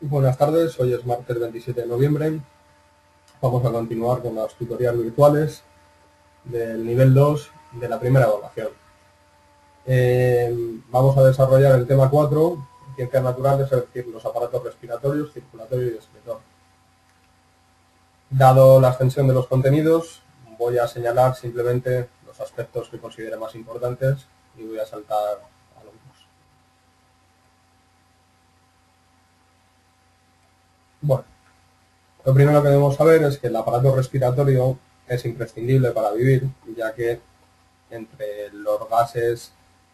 Buenas tardes, hoy es martes 27 de noviembre. Vamos a continuar con los tutoriales virtuales del nivel 2 de la primera evaluación. Vamos a desarrollar el tema 4, ciencias naturales, es decir, los aparatos respiratorios, circulatorio y excretor. Dado la extensión de los contenidos, voy a señalar simplemente los aspectos que considere más importantes y voy a saltar algunos. Bueno, lo primero que debemos saber es que el aparato respiratorio es imprescindible para vivir, ya que entre los gases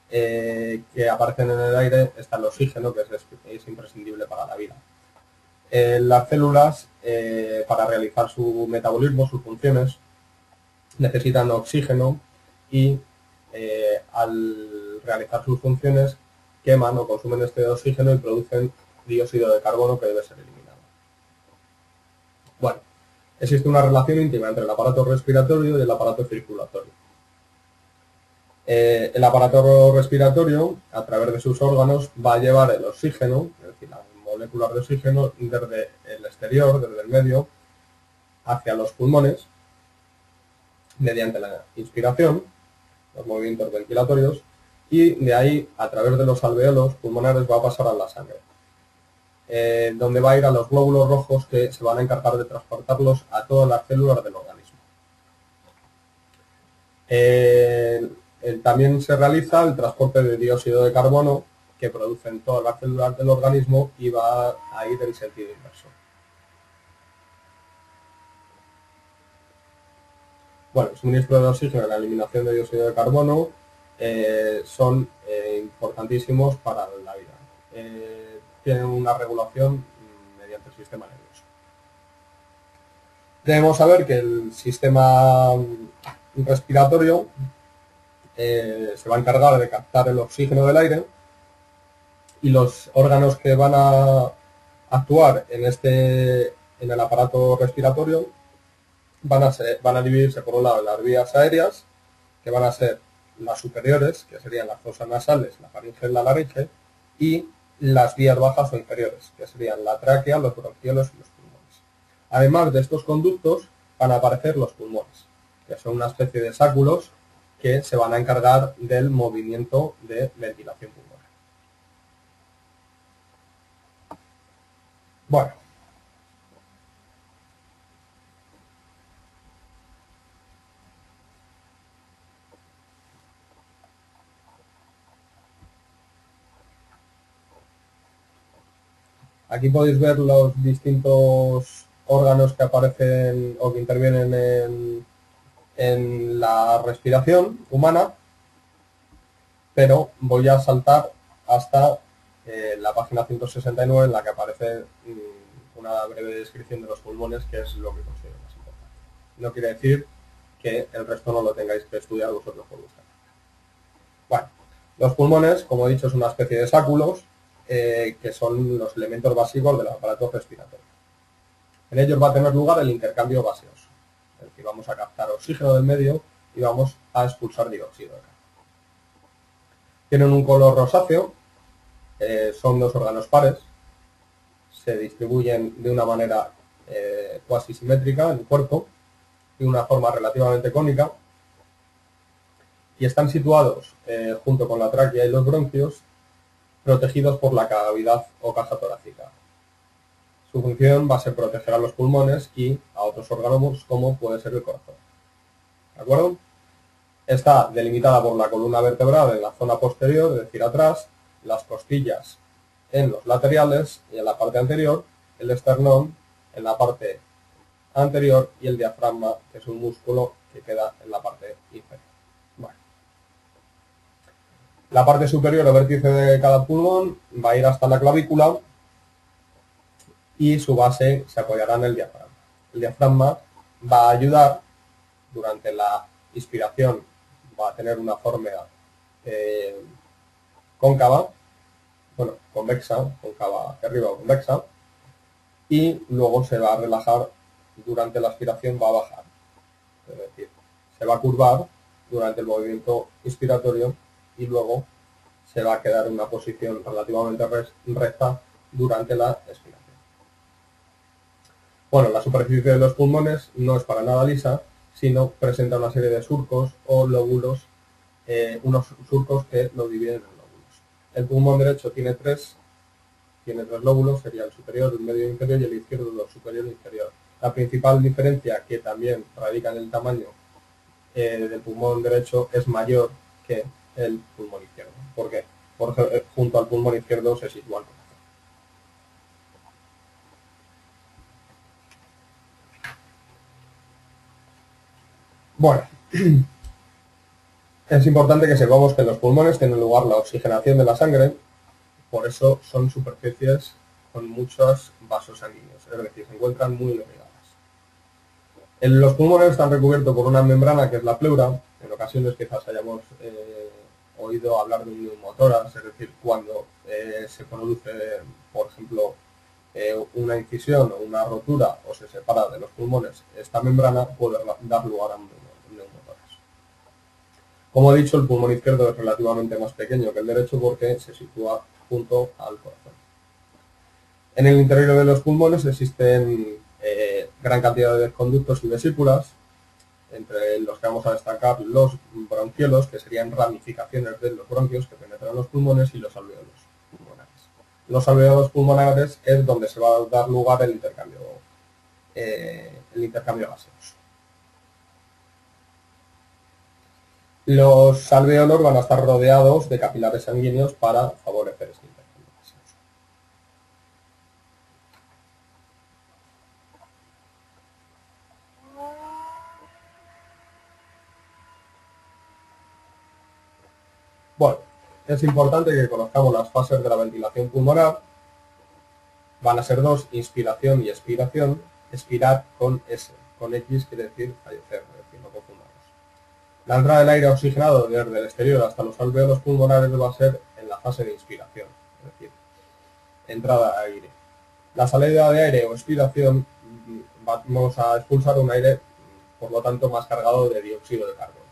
que aparecen en el aire está el oxígeno, que es imprescindible para la vida. Las células, para realizar su metabolismo, sus funciones, necesitan oxígeno y al realizar sus funciones queman o consumen este oxígeno y producen dióxido de carbono que debe ser eliminado. Bueno, existe una relación íntima entre el aparato respiratorio y el aparato circulatorio. El aparato respiratorio, a través de sus órganos, va a llevar el oxígeno, es decir, las moléculas de oxígeno, desde el exterior, desde el medio, hacia los pulmones, mediante la inspiración, los movimientos ventilatorios, y de ahí, a través de los alveolos pulmonares, va a pasar a la sangre, donde va a ir a los glóbulos rojos que se van a encargar de transportarlos a todas las células del organismo. También se realiza el transporte de dióxido de carbono que producen todas las células del organismo y va a ir en sentido inverso. Bueno, el suministro de oxígeno y la eliminación de dióxido de carbono son importantísimos para la vida. Tienen una regulación mediante el sistema nervioso. Debemos saber que el sistema respiratorio se va a encargar de captar el oxígeno del aire y los órganos que van a actuar en el aparato respiratorio van a dividirse por un lado en las vías aéreas, que van a ser las superiores, que serían las fosas nasales, la faringe y la laringe, y las vías bajas o inferiores, que serían la tráquea, los bronquiolos y los pulmones. Además de estos conductos van a aparecer los pulmones, que son una especie de sáculos que se van a encargar del movimiento de ventilación pulmonar. Bueno, aquí podéis ver los distintos órganos que aparecen o que intervienen en la respiración humana, pero voy a saltar hasta la página 169 en la que aparece una breve descripción de los pulmones, que es lo que considero más importante. No quiere decir que el resto no lo tengáis que estudiar vosotros por vuestra cuenta. Bueno, los pulmones, como he dicho, es una especie de sáculos que son los elementos básicos del aparato respiratorio. En ellos va a tener lugar el intercambio gaseoso, es decir, vamos a captar oxígeno del medio y vamos a expulsar dióxido de carbono. Tienen un color rosáceo, son dos órganos pares, se distribuyen de una manera cuasi simétrica en el cuerpo, de una forma relativamente cónica, y están situados junto con la tráquea y los bronquios, protegidos por la cavidad o caja torácica. Su función va a ser proteger a los pulmones y a otros órganos como puede ser el corazón. ¿De acuerdo? Está delimitada por la columna vertebral en la zona posterior, es decir, atrás, las costillas en los laterales y en la parte anterior, el esternón en la parte anterior y el diafragma, que es un músculo que queda en la parte inferior. Bueno. La parte superior o vértice de cada pulmón va a ir hasta la clavícula y su base se apoyará en el diafragma. El diafragma va a ayudar durante la inspiración, va a tener una forma cóncava, bueno, convexa, cóncava hacia arriba o convexa, y luego se va a relajar durante la aspiración, va a bajar. Es decir, se va a curvar durante el movimiento inspiratorio y luego se va a quedar en una posición relativamente recta durante la expiración. Bueno, la superficie de los pulmones no es para nada lisa, sino presenta una serie de surcos o lóbulos, unos surcos que lo dividen en lóbulos. El pulmón derecho tiene tres lóbulos, sería el superior, el medio inferior y el izquierdo el superior e inferior. La principal diferencia, que también radica en el tamaño del pulmón derecho, es mayor que el pulmón izquierdo. ¿Por qué? Porque junto al pulmón izquierdo se sitúa el corazón. Bueno, es importante que sepamos que en los pulmones tiene lugar la oxigenación de la sangre, por eso son superficies con muchos vasos sanguíneos, es decir, se encuentran muy irrigadas. Los pulmones están recubiertos por una membrana que es la pleura. En ocasiones quizás hayamos oído hablar de un neumotórax, es decir, cuando se produce, por ejemplo, una incisión o una rotura o se separa de los pulmones, esta membrana puede dar lugar a un neumotórax. Como he dicho, el pulmón izquierdo es relativamente más pequeño que el derecho porque se sitúa junto al corazón. En el interior de los pulmones existen gran cantidad de conductos y vesículas, entre los que vamos a destacar los bronquiolos, que serían ramificaciones de los bronquios que penetran los pulmones, y los alvéolos pulmonares. Los alvéolos pulmonares es donde se va a dar lugar el intercambio gaseoso. Los alvéolos van a estar rodeados de capilares sanguíneos para favorecer este intercambio gaseoso. Bueno, es importante que conozcamos las fases de la ventilación pulmonar. Van a ser dos: inspiración y expiración. Expirar con S, con X quiere decir fallecer, es decir, no confundamos. La entrada del aire oxigenado desde el exterior hasta los alvéolos pulmonares va a ser en la fase de inspiración, es decir, entrada de aire. La salida de aire o expiración, vamos a expulsar un aire, por lo tanto, más cargado de dióxido de carbono.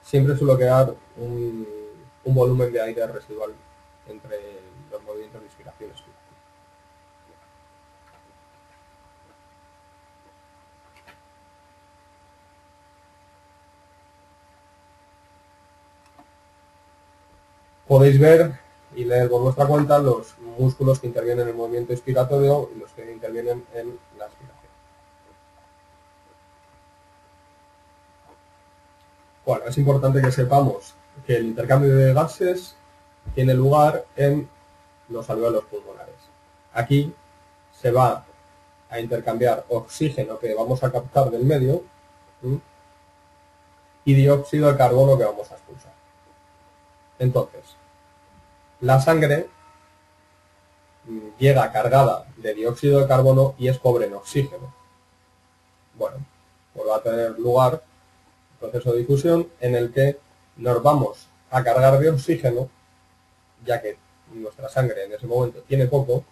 Siempre suele quedar un volumen de aire residual entre los movimientos de inspiración y expiración. Podéis ver y leer por vuestra cuenta los músculos que intervienen en el movimiento inspiratorio y los que intervienen en la expiración. Bueno, es importante que sepamos que el intercambio de gases tiene lugar en los alvéolos pulmonares. Aquí se va a intercambiar oxígeno que vamos a captar del medio y dióxido de carbono que vamos a expulsar. Entonces, la sangre llega cargada de dióxido de carbono y es pobre en oxígeno. Bueno, pues va a tener lugar un proceso de difusión en el que nos vamos a cargar de oxígeno, ya que nuestra sangre en ese momento tiene poco,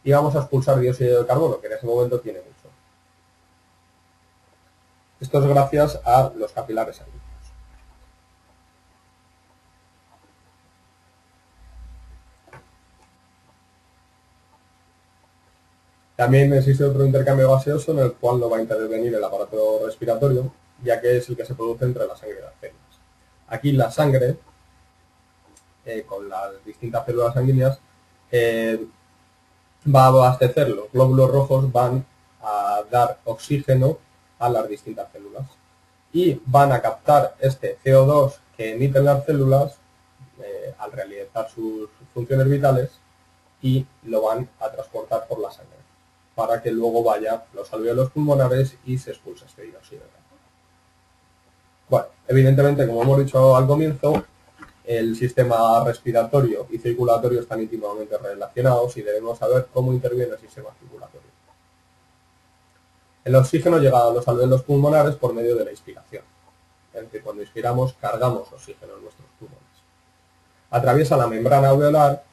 y vamos a expulsar dióxido de carbono, que en ese momento tiene mucho. Esto es gracias a los capilares sanguíneos. También existe otro intercambio gaseoso en el cual no va a intervenir el aparato respiratorio, ya que es el que se produce entre la sangre y las células. Aquí la sangre, con las distintas células sanguíneas, va a abastecer, los glóbulos rojos van a dar oxígeno a las distintas células y van a captar este CO2 que emiten las células al realizar sus funciones vitales y lo van a transportar por la sangre para que luego vaya a los alvéolos pulmonares y se expulse este dióxido de carbono. Bueno, evidentemente, como hemos dicho al comienzo, el sistema respiratorio y circulatorio están íntimamente relacionados y debemos saber cómo interviene el sistema circulatorio. El oxígeno llega a los alvéolos pulmonares por medio de la inspiración. Es decir, cuando inspiramos, cargamos oxígeno en nuestros pulmones. Atraviesa la membrana alveolar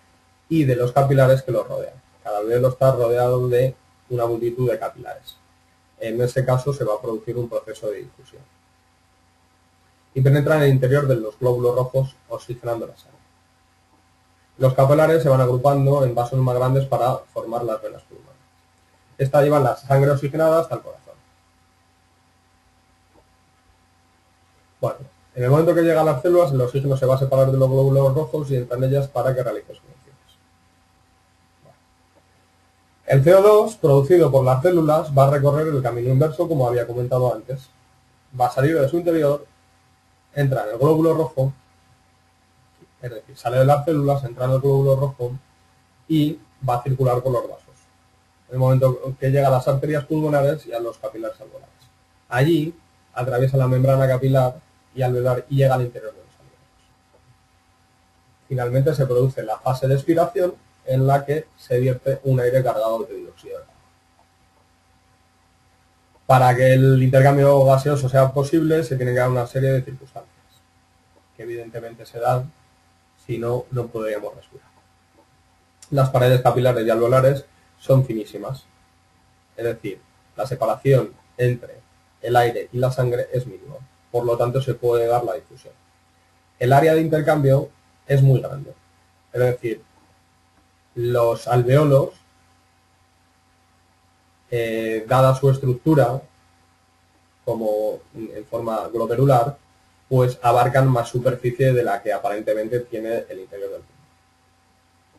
y de los capilares que los rodean. Cada alvéolo está rodeado de una multitud de capilares. En ese caso se va a producir un proceso de difusión. Y penetra en el interior de los glóbulos rojos oxigenando la sangre. Los capilares se van agrupando en vasos más grandes para formar las venas pulmonares. Estas llevan la sangre oxigenada hasta el corazón. Bueno, en el momento que llega a las células, el oxígeno se va a separar de los glóbulos rojos y entra en ellas para que realice sus funciones. El CO2 producido por las células va a recorrer el camino inverso, como había comentado antes. Va a salir de su interior, entra en el glóbulo rojo, es decir, sale de las células, entra en el glóbulo rojo y va a circular por los vasos. En el momento que llega a las arterias pulmonares y a los capilares alveolares. Allí atraviesa la membrana capilar y alveolar y llega al interior de los alveolos. Finalmente se produce la fase de expiración, en la que se vierte un aire cargado de dióxido de carbono. Para que el intercambio gaseoso sea posible, se tienen que dar una serie de circunstancias, que evidentemente se dan, si no, no podríamos respirar. Las paredes capilares y alveolares son finísimas, es decir, la separación entre el aire y la sangre es mínima, por lo tanto se puede dar la difusión. El área de intercambio es muy grande, es decir, los alveolos, dada su estructura como en forma glomerular, pues abarcan más superficie de la que aparentemente tiene el interior del pulmón.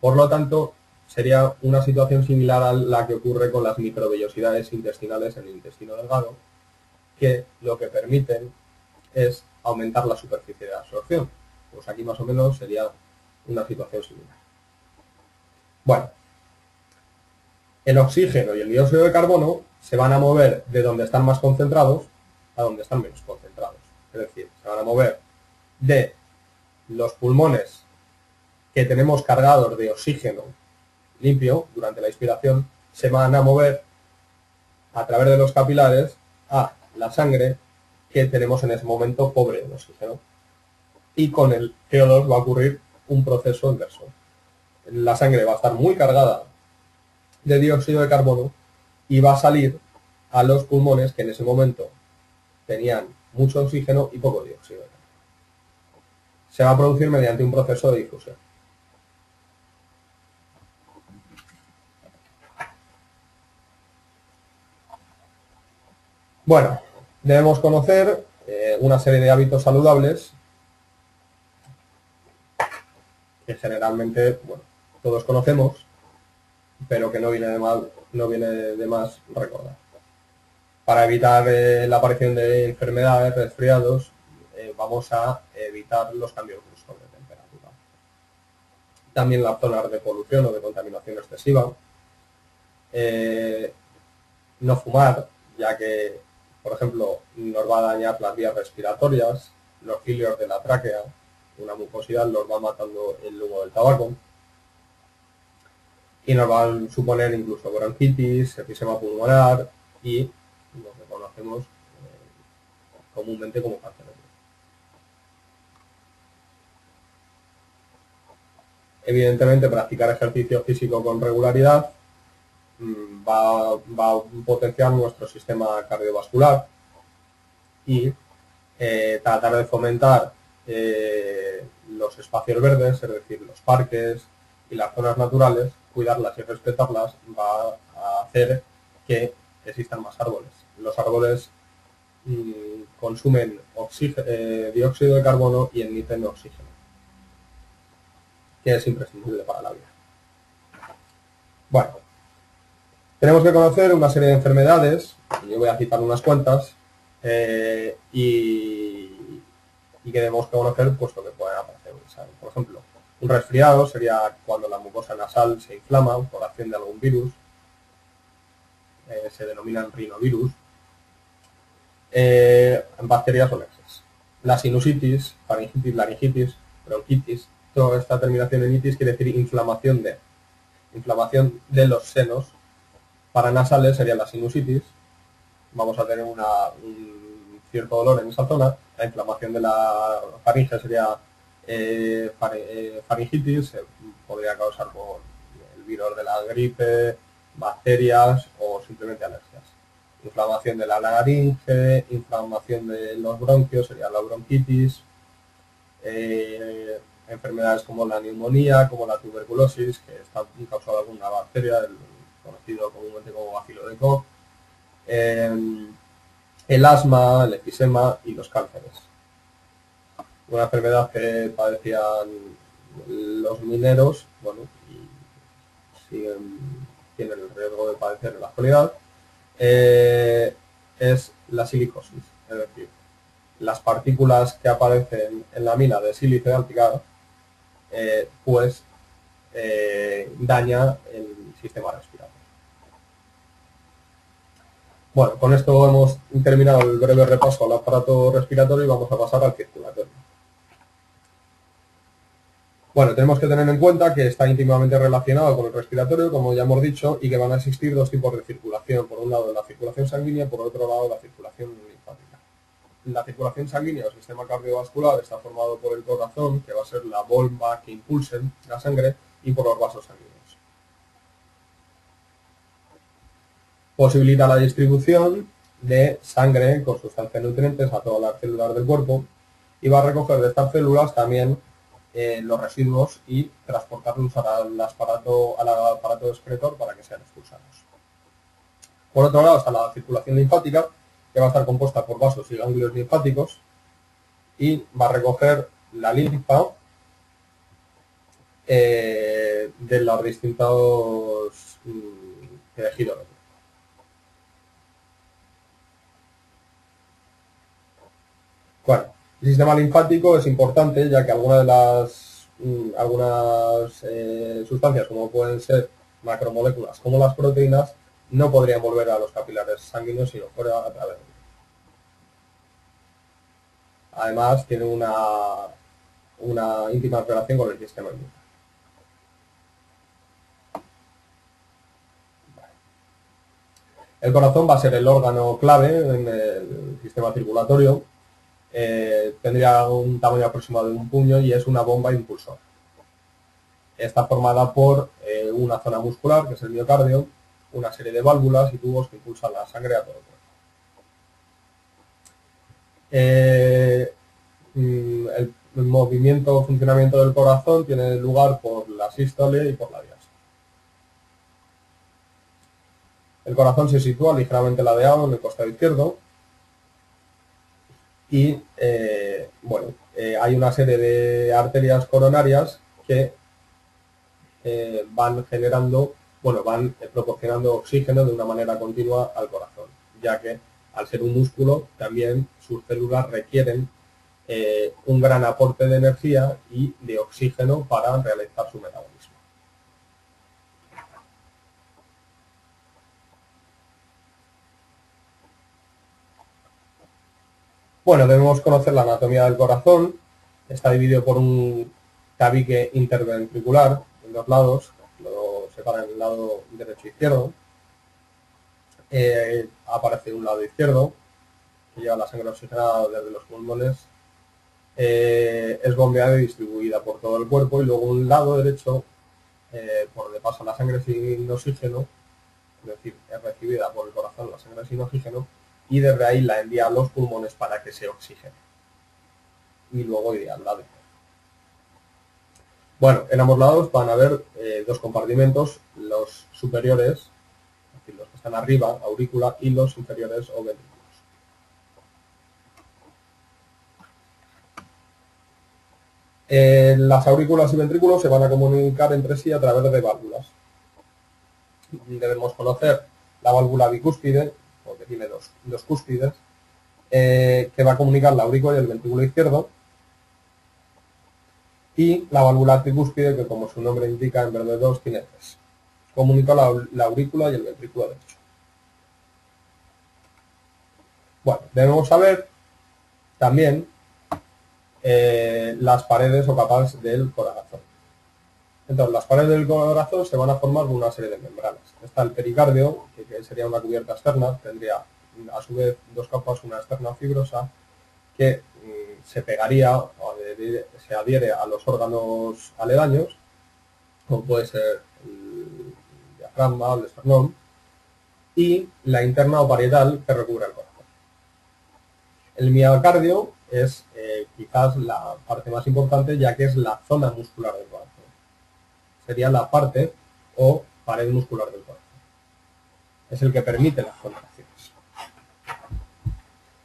Por lo tanto, sería una situación similar a la que ocurre con las microvellosidades intestinales en el intestino delgado, que lo que permiten es aumentar la superficie de absorción. Pues aquí más o menos sería una situación similar. Bueno, el oxígeno y el dióxido de carbono se van a mover de donde están más concentrados a donde están menos concentrados. Es decir, se van a mover de los pulmones que tenemos cargados de oxígeno limpio durante la inspiración, se van a mover a través de los capilares a la sangre que tenemos en ese momento pobre en oxígeno. Y con el CO2 va a ocurrir un proceso inverso. La sangre va a estar muy cargada de dióxido de carbono y va a salir a los pulmones que en ese momento tenían mucho oxígeno y poco dióxido de carbono. Se va a producir mediante un proceso de difusión. Bueno, debemos conocer una serie de hábitos saludables que generalmente, bueno, todos conocemos, pero que no viene de más recordar. Para evitar la aparición de enfermedades, resfriados, vamos a evitar los cambios bruscos de temperatura. También las zonas de polución o de contaminación excesiva. No fumar, ya que, por ejemplo, nos va a dañar las vías respiratorias, los cilios de la tráquea, una mucosidad los va matando el humo del tabaco y nos va a suponer incluso bronquitis, enfisema pulmonar y lo que conocemos comúnmente como cáncer. Evidentemente, practicar ejercicio físico con regularidad va a potenciar nuestro sistema cardiovascular y tratar de fomentar los espacios verdes, es decir, los parques y las zonas naturales, cuidarlas y respetarlas va a hacer que existan más árboles. Los árboles consumen dióxido de carbono y emiten oxígeno, que es imprescindible para la vida. Bueno, tenemos que conocer una serie de enfermedades, yo voy a citar unas cuantas, y que debemos conocer puesto que pueden aparecer. Por ejemplo, un resfriado sería cuando la mucosa nasal se inflama por acción de algún virus, se denominan rinovirus, bacterias o alergias. La sinusitis, faringitis, laringitis, bronquitis, toda esta terminación en itis quiere decir inflamación de los senos. Paranasales sería la sinusitis, vamos a tener un cierto dolor en esa zona. La inflamación de la faringe sería faringitis, podría causar por el virus de la gripe, bacterias o simplemente alergias. Inflamación de la laringe, inflamación de los bronquios sería la bronquitis, enfermedades como la neumonía, como la tuberculosis, que está causada por una bacteria, conocido comúnmente como bacilo de Koch, el asma, el efisema y los cánceres. Una enfermedad que padecían los mineros, bueno, y tienen el riesgo de padecer en la actualidad, es la silicosis, es decir, las partículas que aparecen en la mina de sílice de Alpicar, pues daña el sistema respiratorio. Bueno, con esto hemos terminado el breve repaso al aparato respiratorio y vamos a pasar al circulatorio. Bueno, tenemos que tener en cuenta que está íntimamente relacionado con el respiratorio, como ya hemos dicho, y que van a existir dos tipos de circulación. Por un lado, la circulación sanguínea y por otro lado, la circulación linfática. La circulación sanguínea o sistema cardiovascular está formado por el corazón, que va a ser la bomba que impulse la sangre, y por los vasos sanguíneos. Posibilita la distribución de sangre con sustancias nutrientes a todas las células del cuerpo y va a recoger de estas células también los residuos y transportarlos al aparato excretor para que sean expulsados. Por otro lado está la circulación linfática, que va a estar compuesta por vasos y ganglios linfáticos y va a recoger la linfa de los distintos tejidos. Bueno, el sistema linfático es importante ya que algunas sustancias, como pueden ser macromoléculas como las proteínas, no podrían volver a los capilares sanguíneos si no fuera a través de ellos. Además, tiene una íntima relación con el sistema inmune. El corazón va a ser el órgano clave en el sistema circulatorio. Tendría un tamaño aproximado de un puño y es una bomba impulsora. Está formada por una zona muscular, que es el miocardio, una serie de válvulas y tubos que impulsan la sangre a todo el cuerpo. El movimiento o funcionamiento del corazón tiene lugar por la sístole y por la diástole. El corazón se sitúa ligeramente ladeado en el costado izquierdo y hay una serie de arterias coronarias que van proporcionando oxígeno de una manera continua al corazón, ya que al ser un músculo también sus células requieren un gran aporte de energía y de oxígeno para realizar su metabolismo. Bueno, debemos conocer la anatomía del corazón. Está dividido por un tabique interventricular en dos lados, lo separan en el lado derecho e izquierdo. Aparece un lado izquierdo, que lleva la sangre oxigenada desde los pulmones, es bombeada y distribuida por todo el cuerpo, y luego un lado derecho, por donde pasa la sangre sin oxígeno, es decir, es recibida por el corazón la sangre sin oxígeno, y desde ahí la envía a los pulmones para que se oxigene. Y luego iría al lado. Bueno, en ambos lados van a haber dos compartimentos, los superiores, es decir, los que están arriba, aurícula, y los inferiores o ventrículos. Las aurículas y ventrículos se van a comunicar entre sí a través de válvulas. Debemos conocer la válvula bicúspide, porque tiene dos cúspides, que va a comunicar la aurícula y el ventrículo izquierdo, y la válvula tricúspide, que como su nombre indica, en vez de dos, tiene tres. Comunica la aurícula y el ventrículo derecho. Bueno, debemos saber también las paredes o capas del corazón. Entonces, las paredes del corazón se van a formar con una serie de membranas. Está el pericardio, que sería una cubierta externa, tendría a su vez dos capas, una externa fibrosa, que se pegaría o se adhiere a los órganos aledaños, como puede ser el diafragma o el esternón, y la interna o parietal que recubre el corazón. El miocardio es quizás la parte más importante, ya que es la zona muscular del corazón. Sería la parte o pared muscular del corazón. Es el que permite las contracciones.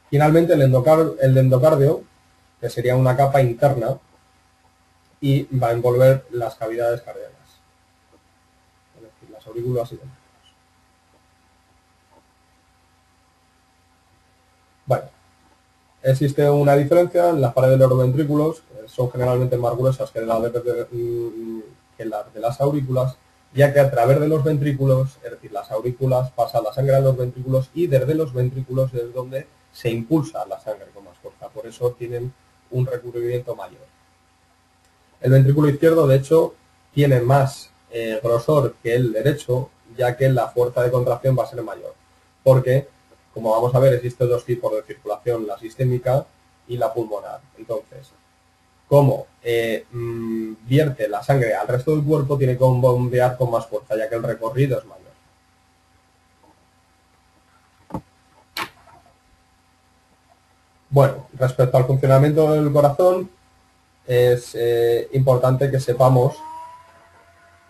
Finalmente, el endocardio, que sería una capa interna y va a envolver las cavidades cardíacas, es decir, las aurículas y demás. Bueno, existe una diferencia en las paredes de los ventrículos, que son generalmente más gruesas que las de las aurículas, ya que a través de los ventrículos, es decir, las aurículas, pasa la sangre a los ventrículos y desde los ventrículos es donde se impulsa la sangre con más fuerza, por eso tienen un recubrimiento mayor. El ventrículo izquierdo, de hecho, tiene más grosor que el derecho, ya que la fuerza de contracción va a ser mayor, porque, como vamos a ver, existen dos tipos de circulación, la sistémica y la pulmonar. Entonces, como vierte la sangre al resto del cuerpo, tiene que bombear con más fuerza, ya que el recorrido es mayor. Bueno, respecto al funcionamiento del corazón, es importante que sepamos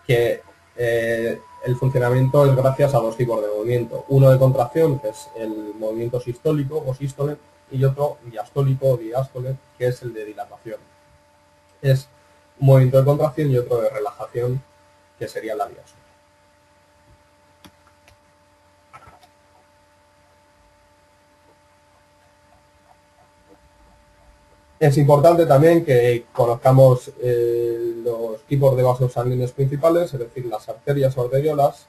que el funcionamiento es gracias a dos tipos de movimiento. Uno de contracción, que es el movimiento sistólico o sístole, y otro diastólico o diástole, que es el de dilatación. Es un movimiento de contracción y otro de relajación, que sería la diástole. Es importante también que conozcamos los tipos de vasos sanguíneos principales, es decir, las arterias o arteriolas,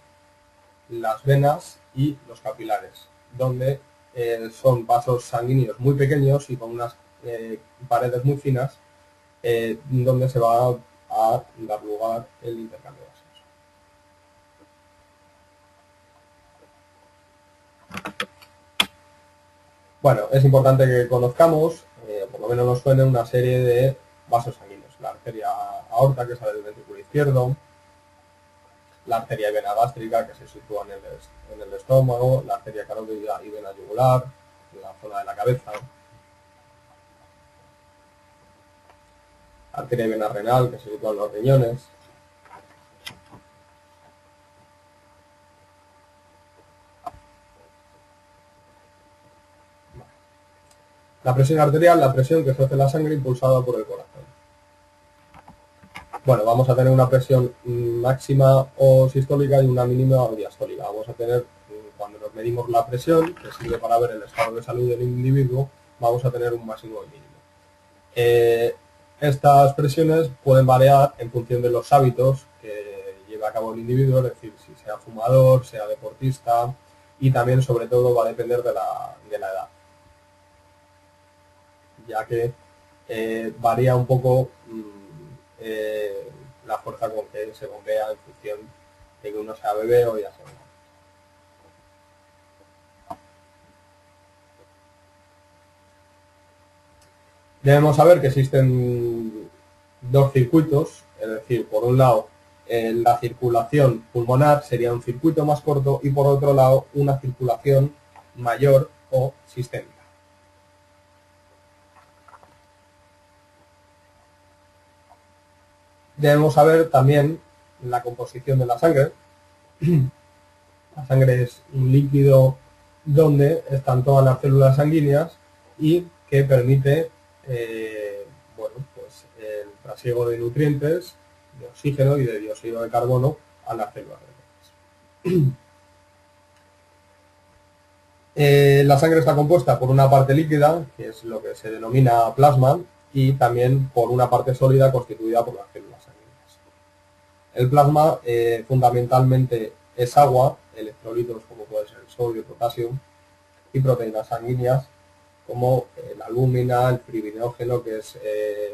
las venas y los capilares, donde son vasos sanguíneos muy pequeños y con unas paredes muy finas, donde se va a dar lugar el intercambio de gases. Bueno, es importante que conozcamos, por lo menos nos suene, una serie de vasos sanguíneos. La arteria aorta, que sale del ventrículo izquierdo, la arteria y vena gástrica, que se sitúa en el estómago, la arteria carótida y vena yugular, en la zona de la cabeza, arteria y vena renal, que se sitúa en los riñones. La presión arterial, la presión que ejerce la sangre impulsada por el corazón. Bueno, vamos a tener una presión máxima o sistólica y una mínima o diastólica. Vamos a tener, cuando nos medimos la presión, que sirve para ver el estado de salud del individuo, vamos a tener un máximo y mínimo. Estas presiones pueden variar en función de los hábitos que lleva a cabo el individuo, es decir, si sea fumador, sea deportista, y también, sobre todo, va a depender de la edad, ya que varía un poco la fuerza con que se bombea en función de que uno sea bebé o ya sea. Debemos saber que existen dos circuitos, es decir, por un lado la circulación pulmonar sería un circuito más corto y por otro lado una circulación mayor o sistémica. Debemos saber también la composición de la sangre. La sangre es un líquido donde están todas las células sanguíneas y que permite bueno, pues el trasiego de nutrientes, de oxígeno y de dióxido de carbono a las células renales. La sangre está compuesta por una parte líquida, que es lo que se denomina plasma, y también por una parte sólida constituida por las células sanguíneas. El plasma fundamentalmente es agua, electrolitos como puede ser el sodio, el potasio, y proteínas sanguíneas como la albúmina, el fibrinogen, que es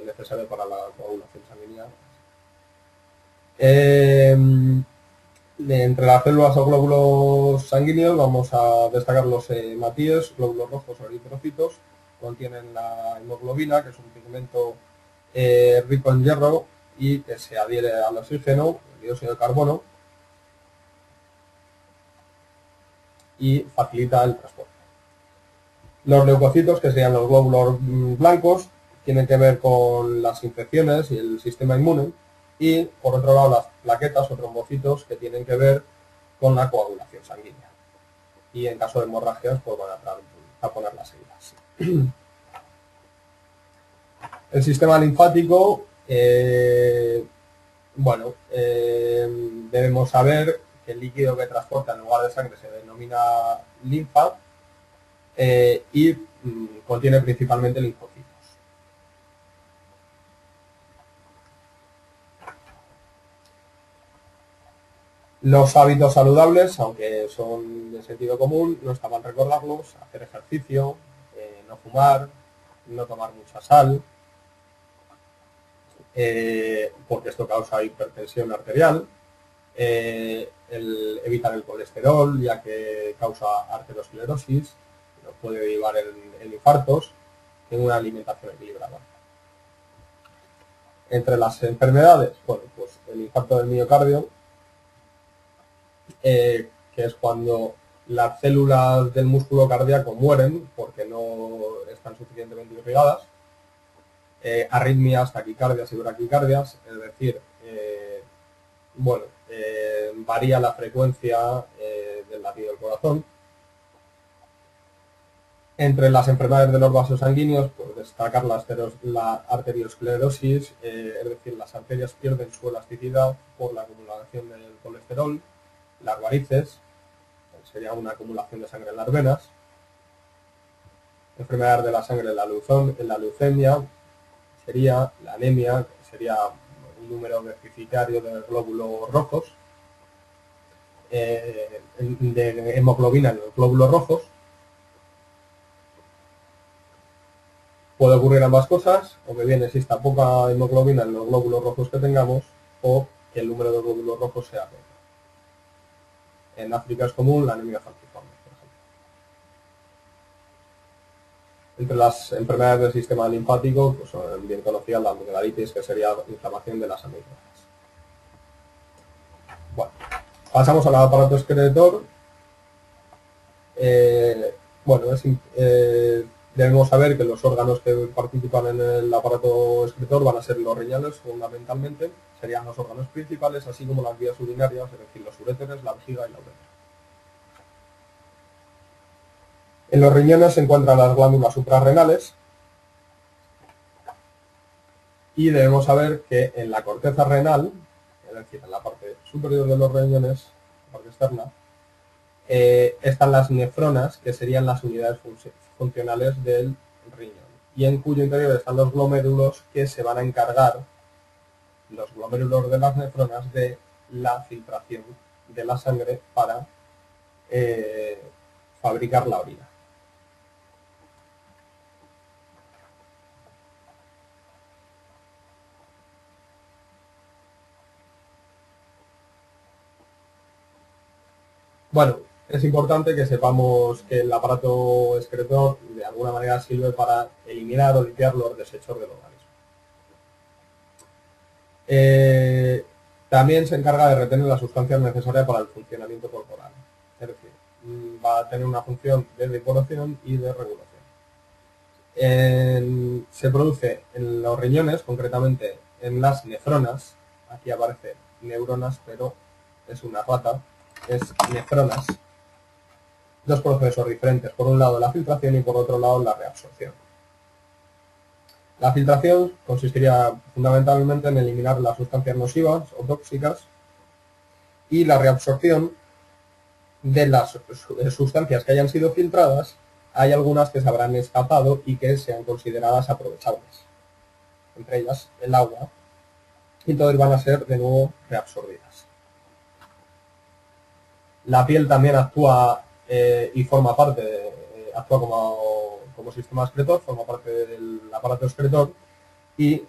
necesario para la coagulación sanguínea. Entre las células o glóbulos sanguíneos vamos a destacar los hematíes, glóbulos rojos o eritrocitos, contienen la hemoglobina, que es un pigmento rico en hierro y que se adhiere al oxígeno, el dióxido de carbono, y facilita el transporte. Los leucocitos, que serían los glóbulos blancos, tienen que ver con las infecciones y el sistema inmune, y por otro lado las plaquetas o trombocitos, que tienen que ver con la coagulación sanguínea. Y en caso de hemorragias, pues van a poner las heridas. El sistema linfático, debemos saber que el líquido que transporta en lugar de sangre se denomina linfa y contiene principalmente linfocitos. Los hábitos saludables, aunque son de sentido común, no está mal recordarlos: hacer ejercicio, no fumar, no tomar mucha sal, porque esto causa hipertensión arterial, evitar el colesterol, ya que causa arteriosclerosis, nos puede derivar en infartos, en una alimentación equilibrada. Entre las enfermedades, bueno, pues el infarto del miocardio, que es cuando las células del músculo cardíaco mueren porque no están suficientemente irrigadas, arritmias, taquicardias y braquicardias, es decir, varía la frecuencia del latido del corazón. Entre las enfermedades de los vasos sanguíneos, pues destacar la arteriosclerosis, es decir, las arterias pierden su elasticidad por la acumulación del colesterol. Las varices, sería una acumulación de sangre en las venas. Enfermedades de la sangre, la leucemia, sería la anemia, sería un número deficitario de glóbulos rojos, de hemoglobina en los glóbulos rojos. Puede ocurrir ambas cosas, o que bien exista poca hemoglobina en los glóbulos rojos que tengamos, o que el número de glóbulos rojos sea poco. En África es común la anemia falciforme, por ejemplo. Entre las enfermedades del sistema linfático, pues son bien conocidas la amigdalitis, que sería inflamación de las amígdalas. Bueno, pasamos al aparato excretor. Debemos saber que los órganos que participan en el aparato excretor van a ser los riñones, fundamentalmente, serían los órganos principales, así como las vías urinarias, es decir, los uréteres, la vejiga y la uretra. En los riñones se encuentran las glándulas suprarrenales, y debemos saber que en la corteza renal, es decir, en la parte superior de los riñones, la parte externa, están las nefronas, que serían las unidades funcionales del riñón, y en cuyo interior están los glomérulos, que se van a encargar, los glomérulos de las nefronas, de la filtración de la sangre para fabricar la orina. Bueno, es importante que sepamos que el aparato excretor de alguna manera sirve para eliminar o limpiar los desechos del organismo. También se encarga de retener las sustancias necesarias para el funcionamiento corporal. Es decir, va a tener una función de depuración y de regulación. Se produce en los riñones, concretamente en las nefronas. Aquí aparece neuronas, pero es una rata. Es nefronas. Dos procesos diferentes: por un lado la filtración y por otro lado la reabsorción. La filtración consistiría fundamentalmente en eliminar las sustancias nocivas o tóxicas, y la reabsorción de las sustancias que hayan sido filtradas. Hay algunas que se habrán escapado y que sean consideradas aprovechables, entre ellas el agua, y entonces van a ser de nuevo reabsorbidas. La piel también actúa y forma parte, actúa como sistema excretor, forma parte del aparato excretor, y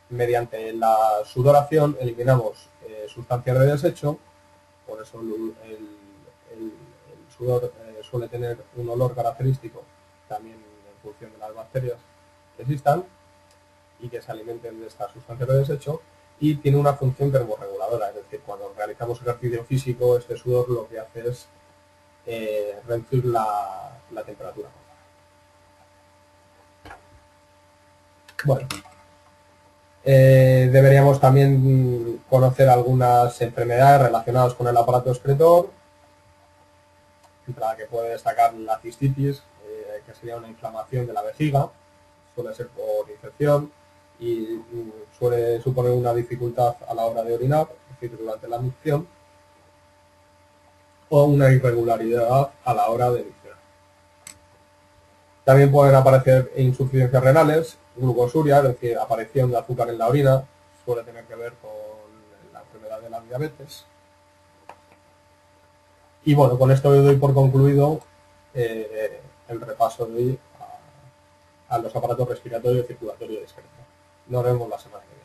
mediante la sudoración eliminamos sustancias de desecho. Por eso el sudor suele tener un olor característico, también en función de las bacterias que existan y que se alimenten de estas sustancias de desecho, y tiene una función termorreguladora, es decir, cuando realizamos ejercicio físico, este sudor lo que hace es reducir la temperatura. Bueno, deberíamos también conocer algunas enfermedades relacionadas con el aparato excretor, entre las que puede destacar la cistitis, que sería una inflamación de la vejiga, suele ser por infección y suele suponer una dificultad a la hora de orinar, es decir, durante la micción, o una irregularidad a la hora de miccionar. También pueden aparecer insuficiencias renales, glucosuria, es decir, aparición de azúcar en la orina, suele tener que ver con la enfermedad de la diabetes. Y bueno, con esto doy por concluido el repaso de hoy a los aparatos respiratorio, circulatorio y excretor. Nos vemos la semana que viene.